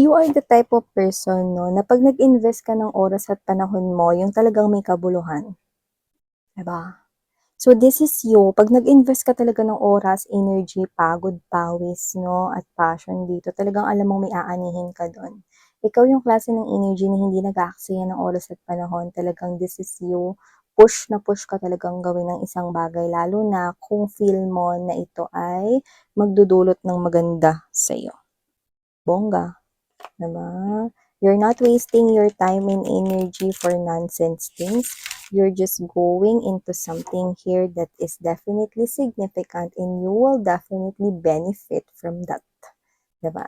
You are the type of person 'no, na 'pag nag-invest ka ng oras at panahon mo, yung talagang may kabuluhan, 'di ba? So this is you, 'pag nag-invest ka talaga ng oras, energy, pagod, pawis 'no, at passion dito, talagang alam mong may aanihin ka dun. Ikaw yung klase ng energy na hindi nag-aaksaya ng oras at panahon, talagang this is you, push na push ka talagang gawin ang isang bagay lalo na kung feel mo na ito ay magdudulot ng maganda sa'yo. Bongga. 'Di ba? You're not wasting your time and energy for nonsense things. You're just going into something here that is definitely significant and you will definitely benefit from that. 'Di ba?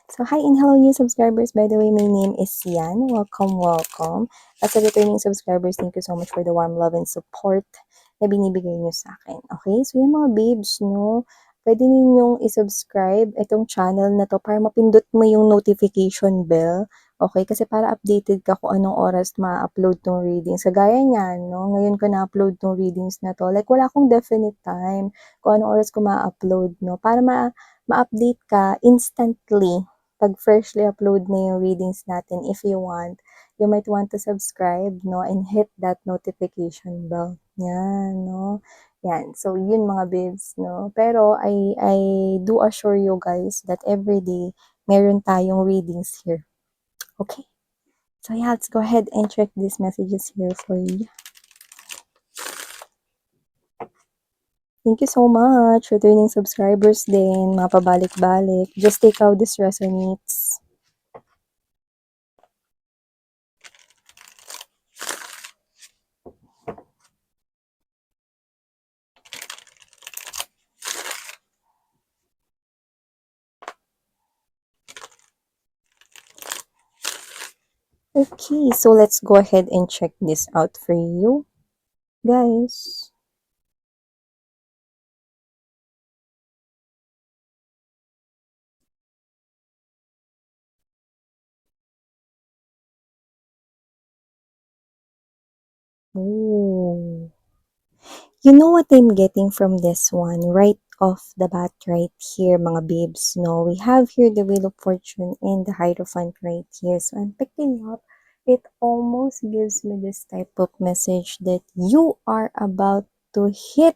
So, hi and hello new subscribers. By the way, my name is Sian. Welcome, welcome. At sa returning subscribers, thank you so much for the warm love and support na binibigay niyo sa akin. Okay? So, yung mga babes, no, pwede ninyong i-subscribe itong channel na to para mapindot mo yung notification bell. Okay? Kasi para updated ka kung anong oras ma-upload tong readings. Kagaya niyan, no? Ngayon ko na-upload tong readings na to. Like, wala akong definite time kung anong oras ko ma-upload, no? Para ma-update ka instantly pag freshly upload na yung readings natin. If you want, you might want to subscribe, no, and hit that notification bell. Yan, no. Yan. So, yun mga babes, no. Pero, I do assure you guys that every day, meron tayong readings here. Okay? So, yeah, let's go ahead and check these messages here for you. Thank you so much, returning subscribers din, mga pabalik-balik. Just take how this resonates. Okay, so let's go ahead and check this out for you, guys. Oh. You know what I'm getting from this one? Right off the bat right here, mga babes, no? We have here the Wheel of Fortune and the Hierophant right here. So I'm picking up, it almost gives me this type of message that you are about to hit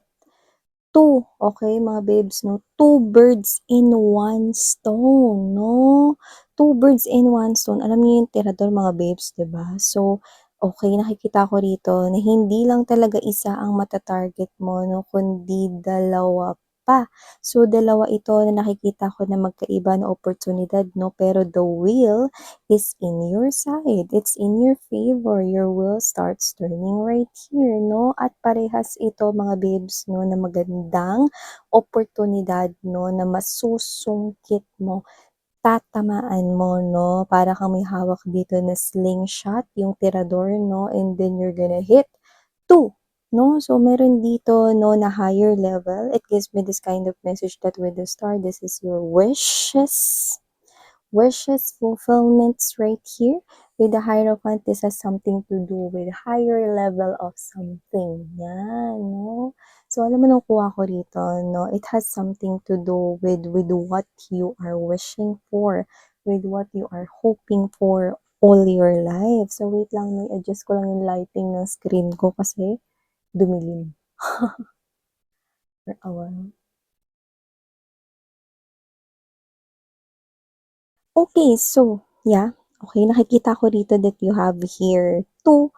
two, okay, mga babes, no? Two birds in one stone, no? Two birds in one stone. Alam niyo yung tirador, mga babes, 'di ba? So, okay, nakikita ko rito na hindi lang talaga isa ang mata-target mo, no? Kundi dalawa pa. So, dalawa ito na nakikita ko na magkaiba na oportunidad, no? Pero the wheel is in your side. It's in your favor. Your wheel starts turning right here, no? At parehas ito, mga babes, no, na magandang oportunidad, no, na masusungkit mo, tatamaan mo, no? Para kang may hawak dito na slingshot, yung tirador, no? And then you're gonna hit two, no? So, meron dito, no, na higher level. It gives me this kind of message that with the star, this is your wishes fulfillments right here. With the Hierophant, this has something to do with higher level of something. Yan, no? So, alam mo nung kuha ko rito, no? It has something to do with what you are wishing for, with what you are hoping for all your life. So, wait lang, may adjust ko lang yung lighting ng screen ko kasi dumilim. For a while. Okay, so, yeah. Okay, nakikita ko rito that you have here two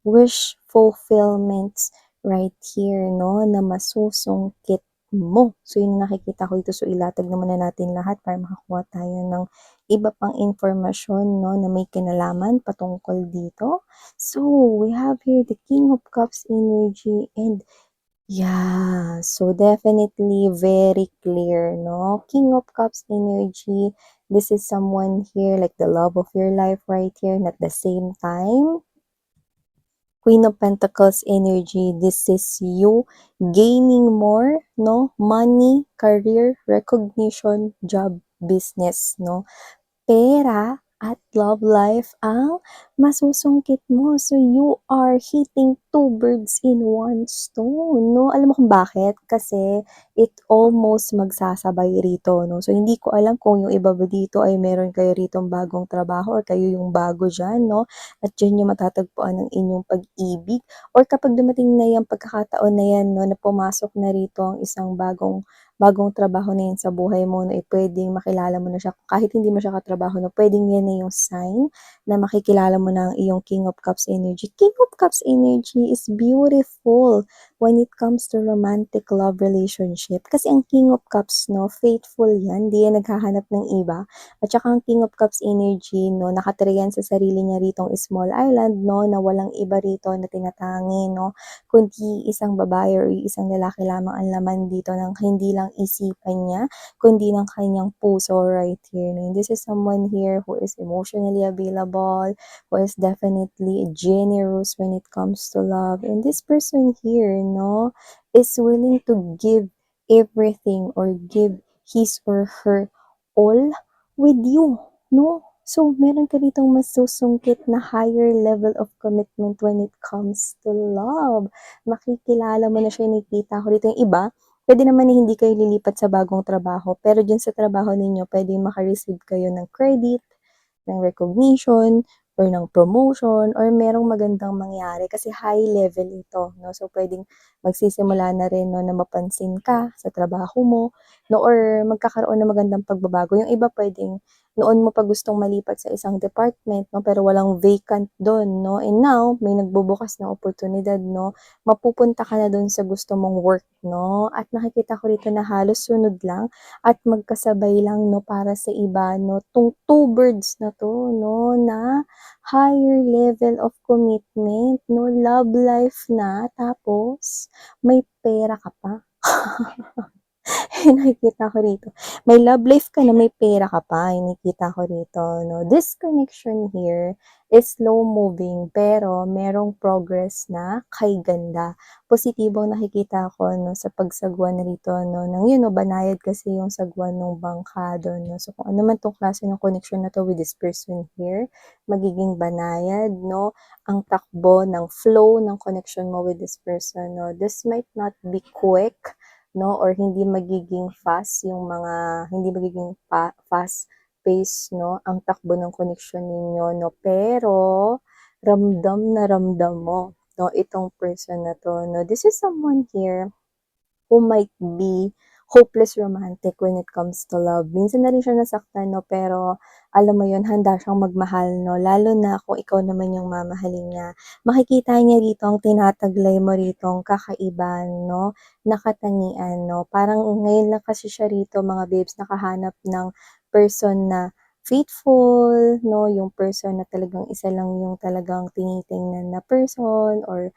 wish fulfillments right here, no, na masusungkit mo. So, yun yung nakikita ko dito. So, ilatag naman na natin lahat para makakuha tayo ng iba pang informasyon, no, na may kinalaman patungkol dito. So, we have here the King of Cups energy and yeah, so definitely very clear, no? King of Cups energy. This is someone here, like the love of your life right here, and at the same time, Queen of Pentacles energy. This is you gaining more, no? Money, career, recognition, job, business, no? Pera at love life ang masusungkit mo. So, you are hitting two birds in one stone, 'no? Alam mo kung bakit? Kasi it almost magsasabay rito, 'no? So, hindi ko alam kung yung iba ba dito ay meron kayo ritong bagong trabaho or kayo yung bago diyan, 'no? At diyan yung matatagpuan ang inyong pag-ibig or kapag dumating na yang pagkakataon na yan, 'no, na pumasok na rito ang isang bagong bagong trabaho na 'yan sa buhay mo 'no, eh, puwedeng makilala mo na siya kahit hindi mo siya katrabaho 'no, puwedeng 'yan na yung sign na makikilala mo na ang iyong King of Cups energy. King of Cups energy is beautiful when it comes to romantic love relationship. Kasi ang King of Cups 'no, faithful 'yan, 'di 'yan naghahanap ng iba. At saka ang King of Cups energy 'no, nakatira 'yan sa sarili niya ritong small island 'no, na walang iba rito na tinatangi 'no, kundi isang babae or isang lalaki lamang ang laman dito ng hindi lang isipan niya, kundi ng kanyang puso right here. And this is someone here who is emotionally available, who is definitely generous when it comes to love. And this person here, no, is willing to give everything or give his or her all with you, no? So, meron ka ditong masusungkit na higher level of commitment when it comes to love. Makikilala mo na siya, nakikita ko dito yung iba, puwede naman na hindi kayo lilipat sa bagong trabaho, pero diyan sa trabaho ninyo puwedeng maka-receive kayo ng credit, ng recognition, or ng promotion, or merong magandang mangyari kasi high level ito, 'no. So, puwedeng magsisimula na rin 'no na mapansin ka sa trabaho mo 'no or magkakaroon ng magandang pagbabago. Yung iba puwedeng noon mo pa gustong malipat sa isang department 'no, pero walang vacant dun 'no, and now may nagbubukas na oportunidad 'no, mapupunta ka na dun sa gusto mong work 'no. At nakikita ko rito na halos sunod lang at magkasabay lang 'no para sa iba 'no, 'tong two birds na 'to 'no, na higher level of commitment 'no, love life na tapos may pera ka pa. Nakikita ko rito. May love life ka na may pera ka pa, yung nakikita ko rito 'no. This connection here is slow moving pero merong progress na kay ganda. Positibong nakikita ko 'no sa pagsagwa na rito 'no ng yun 'no, banayad kasi yung sagwa nung bangka dun 'no. So kung ano man 'tong klase ng connection na 'to with this person here, magiging banayad 'no, ang takbo ng flow ng connection mo with this person 'no. This might not be quick 'no, or hindi magiging fast yung mga hindi magiging fast pace 'no, ang takbo ng koneksyon ninyo 'no, pero ramdam mo 'no, itong person na 'to 'no. This is someone here who might be hopeless romantic when it comes to love. Minsan na rin siya nasaktan 'no, pero alam mo yun, handa siyang magmahal 'no, lalo na kung ikaw naman yung mamahalin niya. Makikita niya rito ang tinataglay mo ritong kakaiba 'no, na katangian 'no. Parang ngayon lang kasi siya rito mga babes nakahanap ng person na faithful 'no, yung person na talagang isa lang yung talagang tinitingnan na person or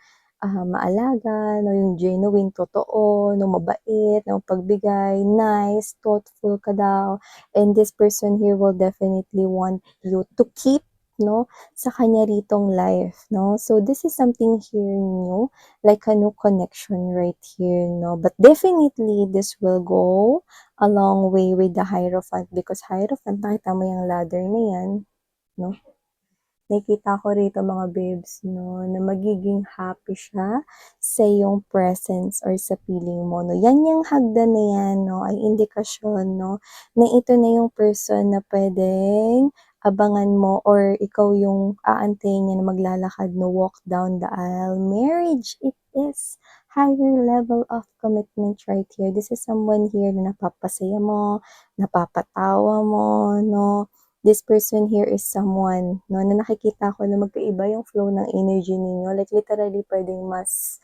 maalaga 'no, yung genuine, totoo 'no, mabait, pagbigay, nice, thoughtful ka daw, and this person here will definitely want you to keep 'no, sa kanya ritong life 'no. So this is something here new, like a new connection right here 'no, but definitely this will go a long way with the Hierophant because Hierophant nakita mo yang ladder na yan 'no. Nakikita ko rito mga babes 'no, na magiging happy siya sa iyong presence or sa piling mo 'no. Yan yang hagdan na yan 'no, ay indikasyon 'no, na ito na yung person na puwedeng abangan mo or ikaw yung aantayin niya na maglalakad 'no, walk down the aisle. Marriage, it is higher level of commitment right here. This is someone here na napapasaya mo, napapatawa mo 'no. This person here is someone 'no, na nakikita ko na magkaiba yung flow ng energy ninyo, like literally puwedeng mas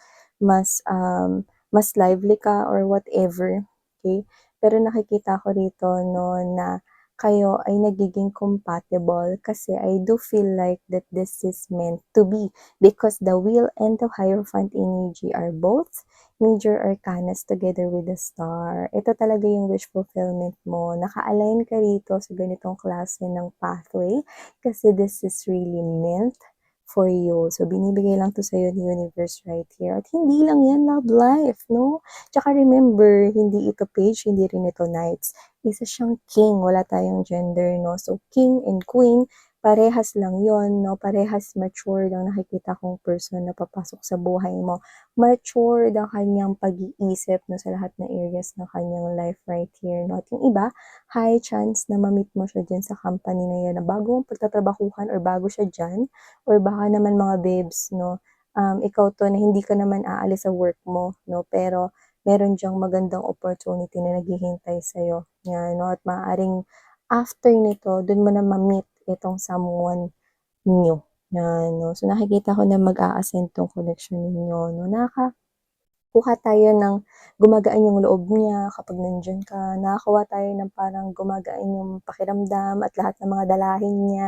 lively ka or whatever, okey? Pero nakikita ko rito 'no, na kayo ay nagiging compatible kasi I do feel like that this is meant to be because the Wheel and the Hierophant energy are both major arcanas together with the star. Ito talaga yung wish fulfillment mo. Naka-align ka rito sa ganitong klase ng pathway kasi this is really meant for you. So, binibigay lang to sa'yo ni universe right here. At hindi lang yan love life, no? Tsaka remember, hindi ito page, hindi rin ito knights. Isa siyang king, wala tayong gender, no? So, king and queen, parehas lang yon 'no, parehas mature ang nakikita kong person na papasok sa buhay mo. Matured ang kanyang pag-iisip 'no, sa lahat ng areas ng kanyang life right here 'no, at yung iba, high chance na ma-meet mo siya diyan sa company na 'yan na bago mong pagtatrabahuhan or bago siya diyan or baka naman mga babes 'no, ikaw 'to na hindi ka naman aalis sa work mo 'no, pero meron diyang magandang opportunity na naghihintay sa'yo, 'yan 'no, at maaaring after nito dun mo na ma-meet itong someone new, 'yan 'no. So, nakikita ko na mag-a-ascend 'tong connection ninyo 'no, nakakakuha tayo ng gumagaan yung loob niya kapag nandiyan ka, nakakakuha tayo ng parang gumagaan yung pakiramdam at lahat ng mga dalahin niya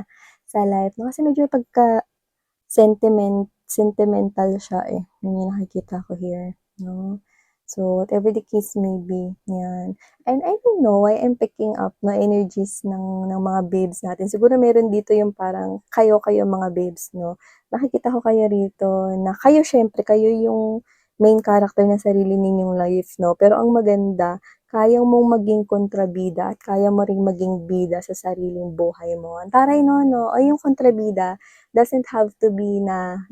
sa life 'no, kasi medyo sentimental siya, eh, yun yung nakikita ko here 'no. So, whatever the case may be, 'yan. And I don't know why I'm picking up na energies ng mga babes natin. Siguro meron dito yung parang kayo mga babes 'no. Nakikita ko kayo rito na kayo siyempre kayo yung main character ng sarili ninyong life 'no, pero ang maganda kaya mong maging kontrabida at kaya mo ring maging bida sa sariling buhay mo. Ang taray nun 'no, ay yung kontrabida doesn't have to be na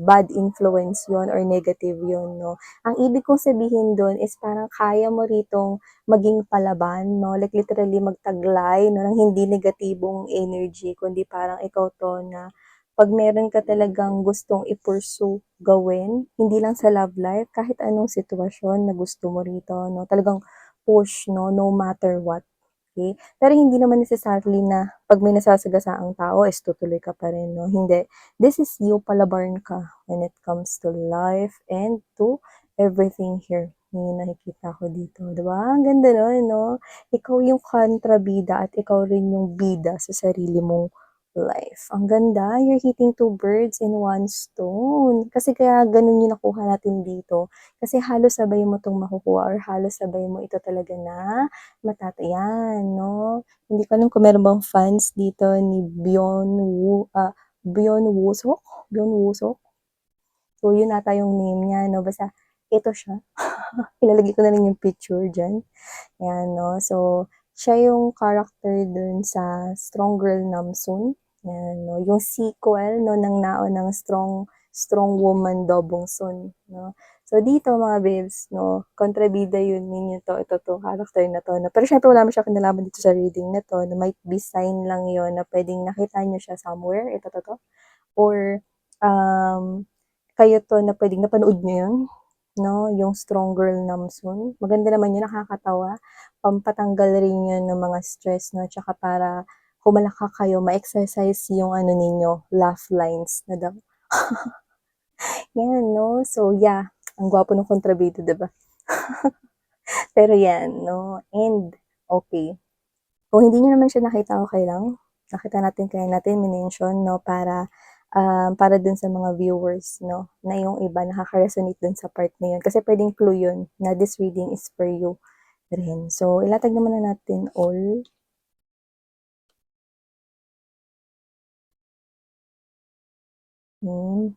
bad influence yon or negative yon 'no. Ang ibig kong sabihin dun is parang kaya mo ritong maging palaban 'no, like literally magtaglay 'no ng hindi negatibong energy kundi parang ikaw 'to na 'pag meron ka talagang gustong i-pursue, gawin, hindi lang sa love life, kahit anong sitwasyon na gusto mo rito 'no, talagang push 'no, no matter what, okey? Pero hindi naman necessarily na 'pag may nasasagasaang tao is tutuloy ka pa rin 'no, hindi. This is you, palaban ka when it comes to life and to everything here. Yun yung nakikita ko dito, 'di ba? Ang ganda nun 'no? Ikaw yung kontrabida at ikaw rin yung bida sa sarili mong life. Ang ganda, you're hitting two birds in one stone. Kasi kaya ganun yung nakuha natin dito, kasi halos sabay mo 'tong makukuha or halos sabay mo ito talaga na matatayan 'no? Hindi ko alam kung meron bang fans dito ni Byeon Woosok? Byeon Woosok? So, yun ata yung name niya 'no, basta ito siya. Ilalagay ko na lang yung picture diyan, 'yan 'no. So, siya yung character dun sa Strong Girl Namsoon, 'yan 'no, yung sequel 'no ng naunang Strong Strong Woman Do Bong-soon 'no. So, dito mga babes 'no, kontrabida yun ninyo 'to, ito 'tong character na 'to 'no. Pero siyempre wala naman siyang kinalaman dito sa reading na 'to, na might be sign lang yun na puwedeng nakita niyo siya somewhere, ito, or, um, kayo 'to na puwedeng napanood niyo yun 'no, yung Strong Girl Namsoon. Maganda naman yun, nakakatawa, pampatanggal rin yun ng mga stress 'no, tsaka para humalakak kayo, ma-exercise yung ano ninyo, laugh lines na daw. 'Yan 'no, so yeah, ang gwapo ng kontrabida 'di ba? Pero 'yan 'no, and okey, kung hindi niyo naman siya nakita, okey lang. Nakita natin kaya natin minention 'no, para dun sa mga viewers 'no, na yung iba nakaka-resonate dun sa part na yun. Kasi puwedeng clue yun na this reading is for you rin. So, ilatag naman na natin all. Hmm.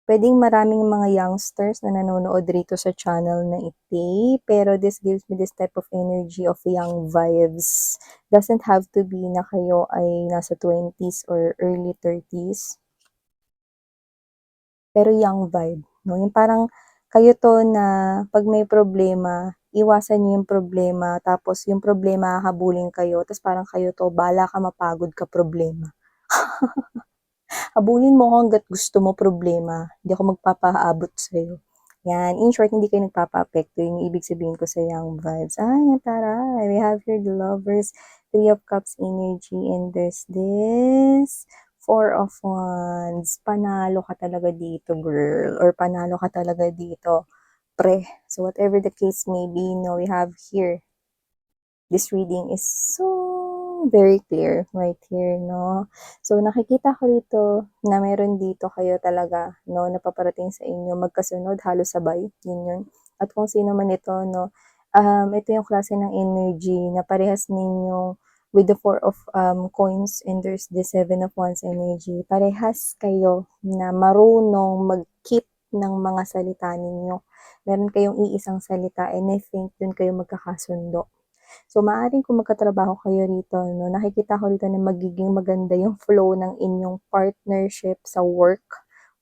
Puwedeng maraming mga youngsters na nanonood rito sa channel na iti, pero this gives me this type of energy of young vibes. Doesn't have to be na kayo ay nasa 20s or early 30s, pero young vibe 'no, yung parang kayo 'to na 'pag may problema, iwasan niyo yung problema, tapos yung problema hahabulin kayo, ta's parang kayo 'to, bahala ka, mapagod ka, problema. Habulin mo ako hangga't gusto mo, problema, hindi ako magpapaabot sa'yo. 'Yan, in short, hindi kayo nagpapaapekto, yun yung ibig sabihin ko sa young vibes. Ay, ang taray, we have here the Lovers, Three of Cups energy, and there's this Four of Wands. Panalo ka talaga dito, girl, or panalo ka talaga dito, pre. So whatever the case may be 'no, we have here this reading is so very clear right here 'no. So nakikita ko dito na meron dito kayo talaga 'no, na paparating sa inyo magkasunod, halos sabay, yun yun. At kung sino man ito 'no, ito yung klase ng energy na parehas ninyong with the Four of Coins and there's the Seven of Wands energy. Parehas kayo na marunong mag-keep ng mga salita ninyo. Meron kayong iisang salita and I think dun kayo magkakasundo. So, maaaring kung magkatrabaho kayo rito 'no, nakikita ko rito na magiging maganda yung flow ng inyong partnership sa work,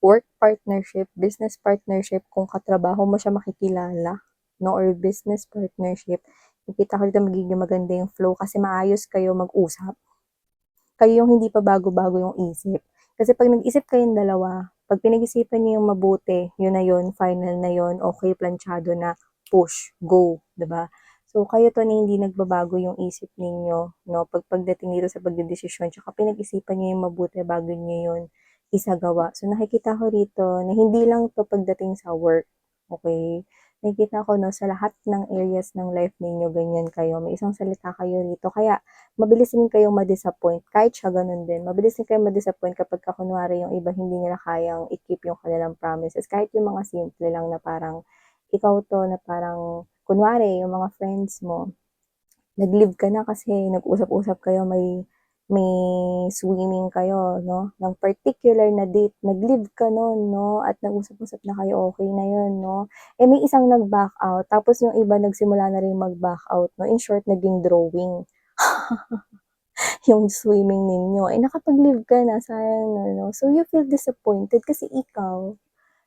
work partnership, business partnership, kung katrabaho mo siya makikilala 'no, or business partnership. Nakikita ko dito magiging maganda yung flow kasi maayos kayo mag-usap. Kayo yung hindi pa bago-bago yung isip. Kasi 'pag nag-isip kayong dalawa, 'pag pinag-isipan niyo yung mabuti, yun na yun, final na yun, okey, planchado na, push, go, 'di ba? So, kayo 'to na hindi nagbabago yung isip ninyo 'no, pagdating dito sa pagdedesisyon tsaka pinag-isipan niyo yung mabuti bago niyo yun isagawa. So, nakikita ko rito na hindi lang 'to pagdating sa work, okey? Nakikita ko 'no, sa lahat ng areas ng life ninyo ganyan kayo, may isang salita kayo rito kaya mabilis din kayong ma-disappoint kahit siya gano'n din. Mabilis din kayong ma-disappoint kapagka kunwari yung iba hindi nila kayang i-keep yung kanilang promises. Kahit yung mga simple lang na parang ikaw 'to na parang kunwari yung mga friends mo, nag-leave ka na kasi nag-usap-usap kayo, may swimming kayo 'no, ng particular na date, nag-leave ka nun 'no, at nag-usap-usap na kayo, okey na yun 'no. Eh, may isang nag-back out tapos yung iba nagsimula na ring mag-back out 'no, in short naging drawing. Yung swimming ninyo, eh, nakapag-leave ka na, sayang na 'no. So, you feel disappointed kasi ikaw,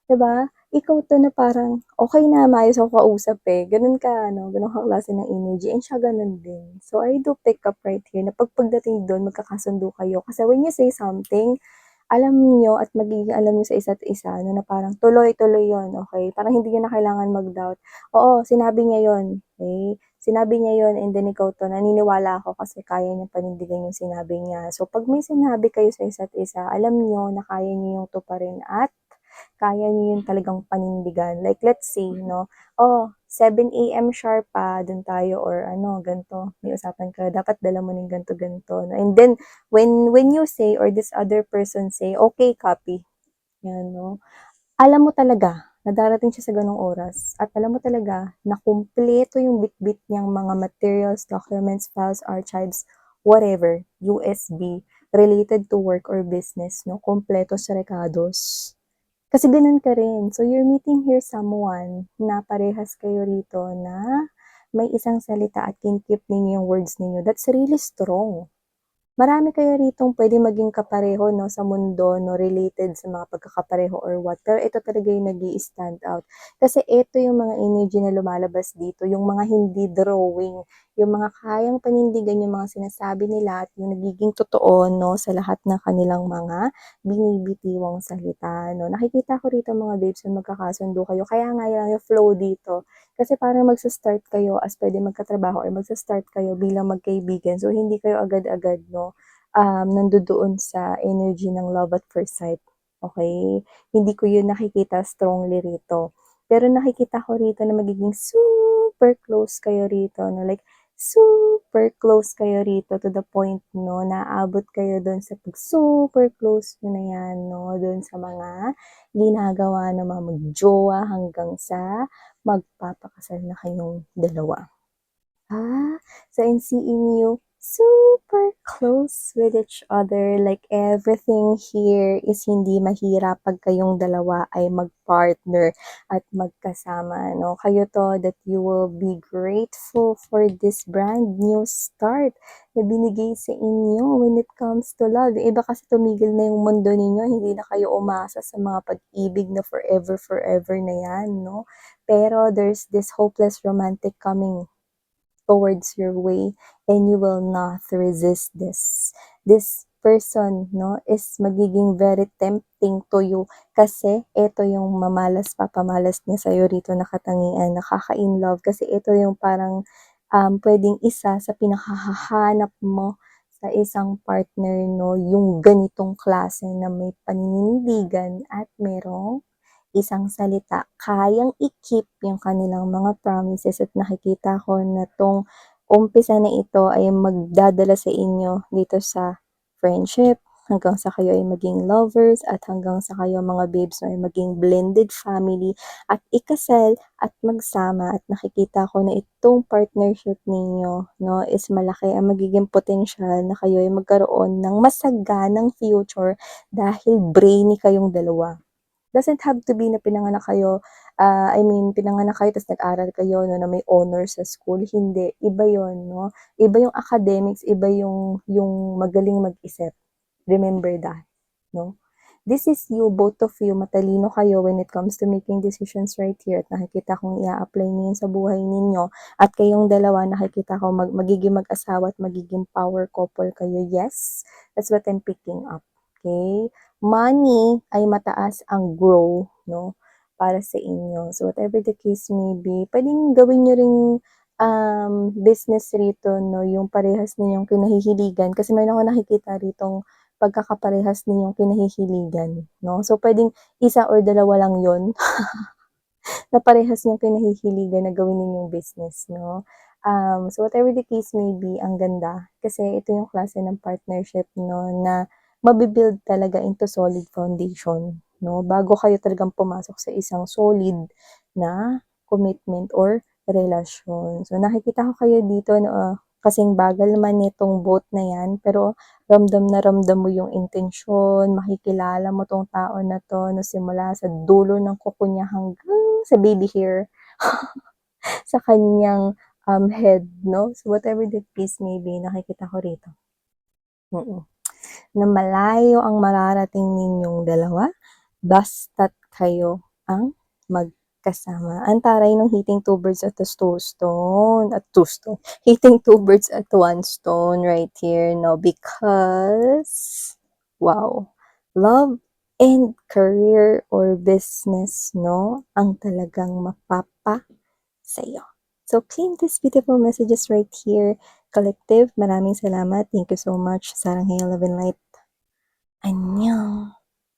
'di ba, ikaw 'to na parang okey na maayos ako kausap, eh, gano'n ka ano, gano'n kang klase ng energy and siya gano'n din. So, I do pick up right here na pagdating do'n magkakasundo kayo kasi when you say something, alam niyo at magiging alam niyo sa isa't isa ano na parang tuloy-tuloy 'yun, okey? Parang hindi niyo na kailangan mag-doubt. Oo, sinabi niya 'yun, okey? Sinabi niya 'yun and then ikaw 'to naniniwala ako kasi kaya niyang panindigan yung sinabi niya. So, 'pag may sinabi kayo sa isa't isa, alam niyo na kaya niyo yung tuparin at kaya niyo yun talagang panindigan. Like let's say 'no, "Oh, 7 AM sharp, dun tayo," or ano, "Gan'to, may usapan ka, dapat dala mo ng gan'to, gan'to." No? And then when you say or this other person say, "Okay, copy." 'Yan 'no. Alam mo talaga na darating siya sa gano'ng oras at alam mo talaga na kumpleto yung bitbit niyang mga materials, documents, files, archives, whatever, USB, related to work or business 'no, kumpleto sa rekados. Kasi gano'n ka rin. So, you're meeting here someone na parehas kayo rito na may isang salita at kin-keep ninyo yung words ninyo. That's really strong. Marami kayo ritong puwedeng maging kapareho 'no, sa mundo 'no, related sa mga pagkakapareho or what, pero ito talaga yung nag-i-stand out. Kasi ito yung mga energy na lumalabas dito, yung mga hindi drawing, yung mga kayang panindigan yung mga sinasabi nila at yung nagiging totoo 'no, sa lahat ng kanilang mga binibitiwang salita 'no. Nakikita ko rito mga babes na magkakasundo kayo, kaya nga lang yung flow dito kasi parang magsa-start kayo as puwedeng magkatrabaho or magsa-start kayo bilang magkaibigan. So, hindi kayo agad-agad 'no, nandodoon sa energy ng love at first sight, okey? Hindi ko 'yun nakikita strongly rito. Pero nakikita ko rito na magiging super close kayo rito 'no, like super close kayo rito to the point 'no, na aabot kayo do'n sa pag-super close niyo na 'yan 'no, do'n sa mga ginagawa ng mga mag-jowa hanggang sa magpapakasal na kayong dalawa. So I'm seeing you super close with each other, like everything here is hindi mahirap 'pag kayong dalawa ay mag-partner at magkasama 'no. Kayo 'to that you will be grateful for this brand new start na binigay sa inyo when it comes to love. Yung iba kasi tumigil na yung mundo ninyo, hindi na kayo umasa sa mga pag-ibig na forever, forever na 'yan 'no. Pero there's this hopeless romantic coming towards your way and you will not resist this. This person 'no, is magiging very tempting to you kasi eto yung mamalas papamalas niya sa'yo rito na katangian, nakaka-inlove kasi ito yung parang, puwedeng isa sa pinakahahanap mo sa isang partner 'no, yung ganitong klase na may paninindigan at merong isang salita, kayang i-keep yung kanilang mga promises at nakikita ko na 'tong umpisa na ito ay magdadala sa inyo dito sa friendship, hanggang sa kayo ay maging lovers at hanggang sa kayo mga babes 'no ay maging blended family at ikasal at magsama at nakikita ko na itong partnership ninyo 'no is malaki ang magiging potensyal na kayo ay magkaroon ng masaganang future dahil brainy kayong dalawa. Doesn't have to be na pinanganak kayo, pinanganak kayo ta's nag-aral kayo 'no, na may honor sa school, hindi. Iba 'yun 'no, iba yung academics, iba yung magaling mag-isip. Remember that, 'no? This is you, both of you, matalino kayo when it comes to making decisions right here at nakikita kong i-a-apply niyo yun sa buhay ninyo at kayong dalawa nakikita ko magiging mag-asawa at magiging power couple kayo. Yes, that's what I'm picking up, okay? Money ay mataas ang grow, 'no, para sa inyo. So, whatever the case may be, puwedeng gawin niyo ring, business rito 'no, yung parehas ninyong kinahihiligan kasi meron akong nakikita ritong pagkakaparehas ninyong kinahihiligan 'no. So, puwedeng isa or dalawa lang 'yun na parehas niyong kinahihiligan na gawin ninyong business 'no. So whatever the case may be, ang ganda kasi ito yung klase ng partnership 'no, na mabi-build talaga into solid foundation 'no, bago kayo talagang pumasok sa isang solid na commitment or relasyon. So nakikita ko kayo dito na, kasing bagal man nitong both na 'yan, pero ramdam na ramdam mo yung intensyon, makikilala mo 'tong tao na 'to 'no, simula sa dulo ng kuko niya hanggang sa baby hair sa kanyang, head 'no. So whatever the case may be, nakikita ko rito, mm, na malayo ang mararating ninyong dalawa basta't kayo ang magkasama. Ang taray ng hitting two birds at the two stone, hitting two birds at one stone right here 'no, because, wow, love and career or business 'no, ang talagang sa'yo. So, claim these beautiful messages right here. Collective, maraming salamat. Thank you so much. Sarang Hail, Love and Light. Annyeong.